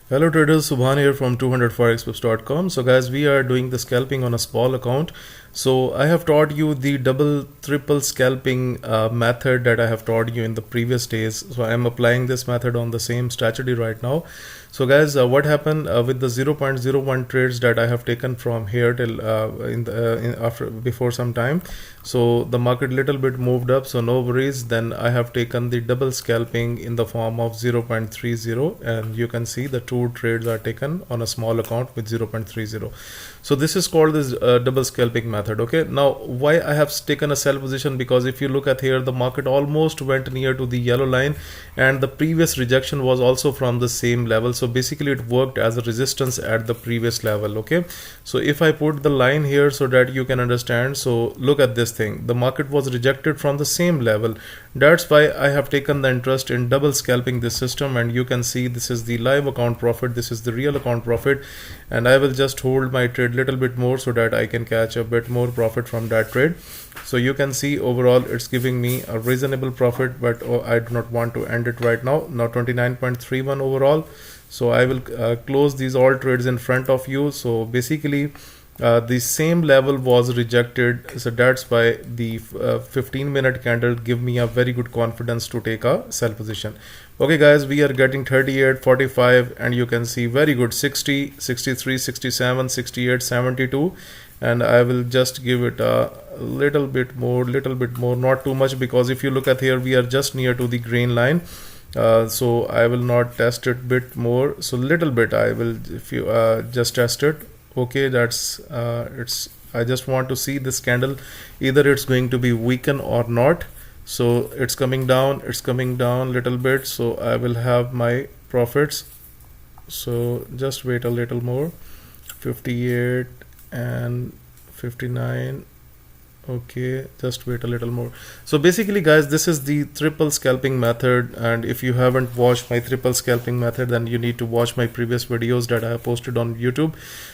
Hello traders, Subhan here from 200forexpips.com. So guys, we are doing the scalping on a small account. So I have taught you the double triple scalping method that I have taught you in the previous days. So I am applying this method on the same strategy right now. So guys, what happened with the 0.01 trades that I have taken from here till before some time. So the market little bit moved up, so no worries. Then I have taken the double scalping in the form of 0.30, and you can see the two trades are taken on a small account with 0.30. So this is called this double scalping method. Okay, now why I have taken a sell position, because if you look at here, the market almost went near to the yellow line, and the previous rejection was also from the same level. So basically it worked as a resistance at the previous level. Okay, so if I put the line here so that you can understand, so look at this thing, the market was rejected from the same level. That's why I have taken the interest in double scalping this system, and you can see this is the live account profit, this is the real account profit, and I will just hold my trade little bit more so that I can catch a bit more profit from that trade. So you can see overall it's giving me a reasonable profit, but I do not want to end it right now. 29.31 overall. So I will close these all trades in front of you. So basically the same level was rejected, so that's why the 15-minute candle give me a very good confidence to take a sell position. Okay guys, we are getting 38, 45, and you can see very good 60, 63, 67, 68, 72, and I will just give it a little bit more, not too much, because if you look at here, we are just near to the green line. So I will not test it bit more, so little bit I will, if you just test it. Okay, that's I just want to see this candle, either it's going to be weakened or not. So it's coming down little bit, so I will have my profits. So just wait a little more. 58 and 59. Okay, just wait a little more. So basically guys, this is the triple scalping method, and if you haven't watched my triple scalping method, then you need to watch my previous videos that I have posted on YouTube.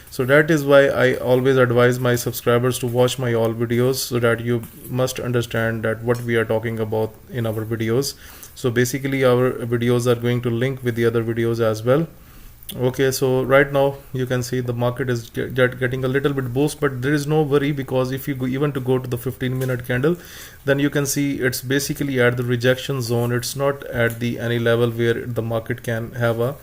So that is why I always advise my subscribers to watch my all videos, so that you must understand that what we are talking about in our videos. So basically our videos are going to link with the other videos as well. Okay, so right now you can see the market is getting a little bit boost, but there is no worry, because if you go even to go to the 15-minute candle, then you can see it's basically at the rejection zone. It's not at the any level where the market can have a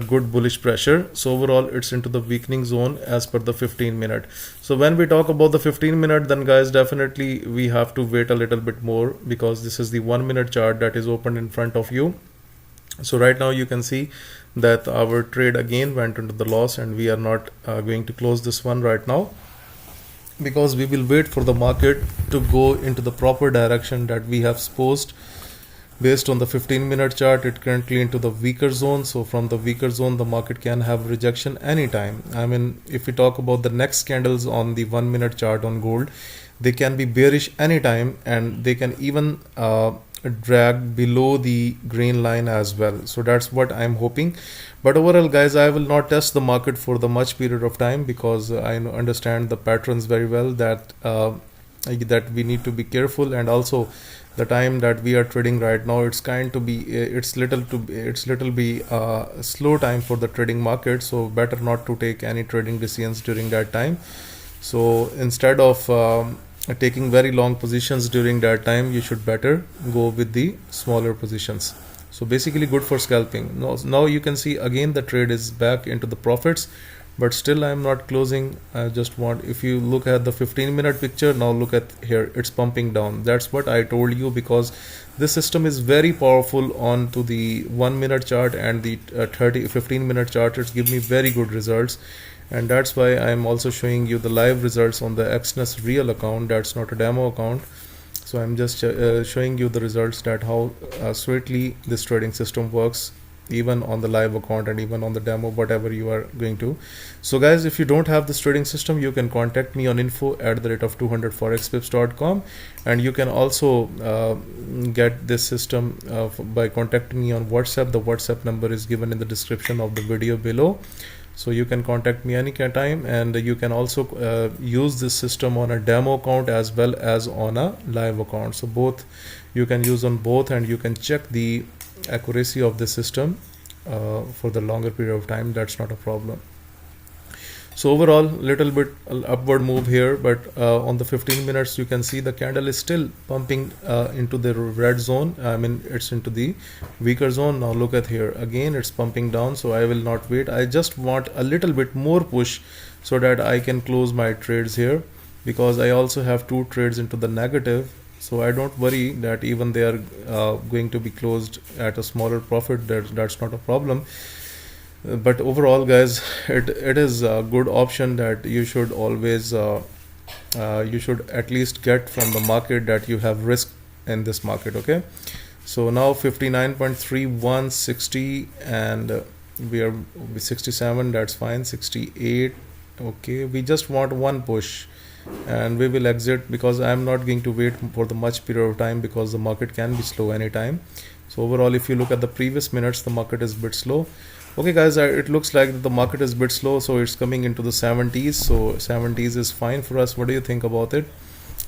good bullish pressure. So overall it's into the weakening zone as per the 15-minute. So when we talk about the 15-minute, then guys, definitely we have to wait a little bit more, because this is the 1-minute chart that is opened in front of you. So right now you can see that our trade again went into the loss, and we are not going to close this one right now, because we will wait for the market to go into the proper direction that we have supposed. Based on the 15-minute chart, it currently into the weaker zone. So from the weaker zone, the market can have rejection anytime. I mean, if we talk about the next candles on the 1-minute chart on gold, they can be bearish anytime, and they can even drag below the green line as well. So that's what I'm hoping. But overall guys, I will not test the market for the much period of time, because I understand the patterns very well, that that we need to be careful. And also the time that we are trading right now, it's little be slow time for the trading market, so better not to take any trading decisions during that time. So instead of taking very long positions during that time, you should better go with the smaller positions. So basically good for scalping. Now you can see again the trade is back into the profits, but still I am not closing. I just want, if you look at the 15-minute picture, now look at here, it's pumping down. That's what I told you, because this system is very powerful on to the 1-minute chart and the 15-minute chart. It's give me very good results, and that's why I'm also showing you the live results on the XNES real account. That's not a demo account. So I'm just showing you the results, that how sweetly this trading system works, even on the live account and even on the demo, whatever you are going to. So guys, if you don't have this trading system, you can contact me on info@200forexpips.com, and you can also get this system by contacting me on WhatsApp. The WhatsApp number is given in the description of the video below. So you can contact me any time, and you can also use this system on a demo account as well as on a live account. So both you can use on both, and you can check the accuracy of the system for the longer period of time, that's not a problem. So overall, little bit upward move here, but on the 15 minutes you can see the candle is still pumping into the red zone. I mean, it's into the weaker zone. Now look at here, again it's pumping down, so I will not wait. I just want a little bit more push so that I can close my trades here, because I also have 2 trades into the negative. So I don't worry that even they are going to be closed at a smaller profit. That's not a problem. But overall, guys, it is a good option that you should always you should at least get from the market, that you have risk in this market. Okay, so now 59.31, 60, and we are 67, that's fine, 68. Okay, we just want one push and we will exit, because I am not going to wait for the much period of time, because the market can be slow anytime. So overall, if you look at the previous minutes, the market is a bit slow. Okay guys, it looks like the market is a bit slow, so it's coming into the 70s. So 70s is fine for us. What do you think about it?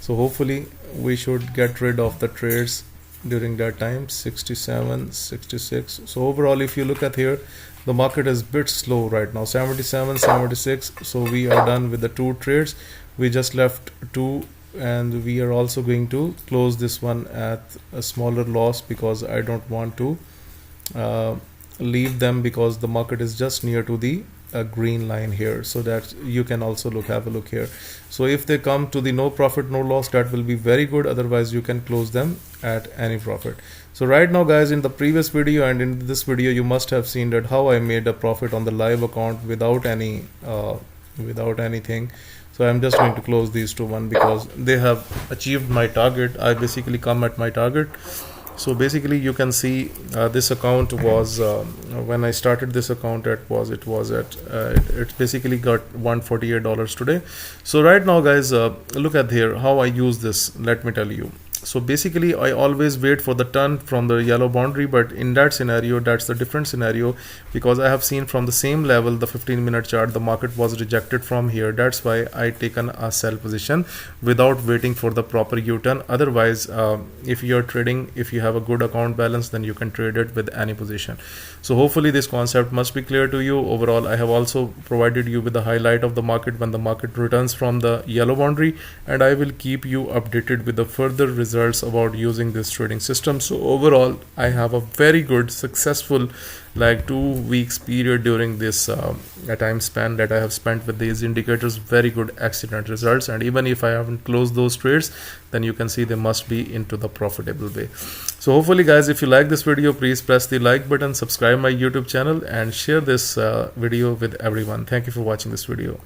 So hopefully we should get rid of the trades during that time. 67, 66. So overall, if you look at here, the market is a bit slow right now. 77, 76. So we are done with the 2 trades. We just left 2, and we are also going to close this one at a smaller loss, because I don't want to leave them, because the market is just near to the green line here, so that you can also have a look here. So if they come to the no profit no loss, that will be very good. Otherwise you can close them at any profit. So right now guys, in the previous video and in this video, you must have seen that how I made a profit on the live account without any without anything. So I'm just going to close these 2 because they have achieved my target. I basically come at my target. So basically you can see this account was when I started this account, it basically got $148 today. So right now guys, look at here how I use this. Let me tell you. So basically I always wait for the turn from the yellow boundary, but in that scenario, that's the different scenario, because I have seen from the same level, the 15-minute chart, the market was rejected from here. That's why I taken a sell position without waiting for the proper U-turn. Otherwise, if you're trading, if you have a good account balance, then you can trade it with any position. So hopefully this concept must be clear to you. Overall, I have also provided you with the highlight of the market when the market returns from the yellow boundary, and I will keep you updated with the further results about using this trading system. So overall, I have a very good successful like 2 weeks period during this time span that I have spent with these indicators. Very good excellent results, and even if I haven't closed those trades, then you can see they must be into the profitable way. So hopefully guys, if you like this video, please press the like button, subscribe my YouTube channel, and share this video with everyone. Thank you for watching this video.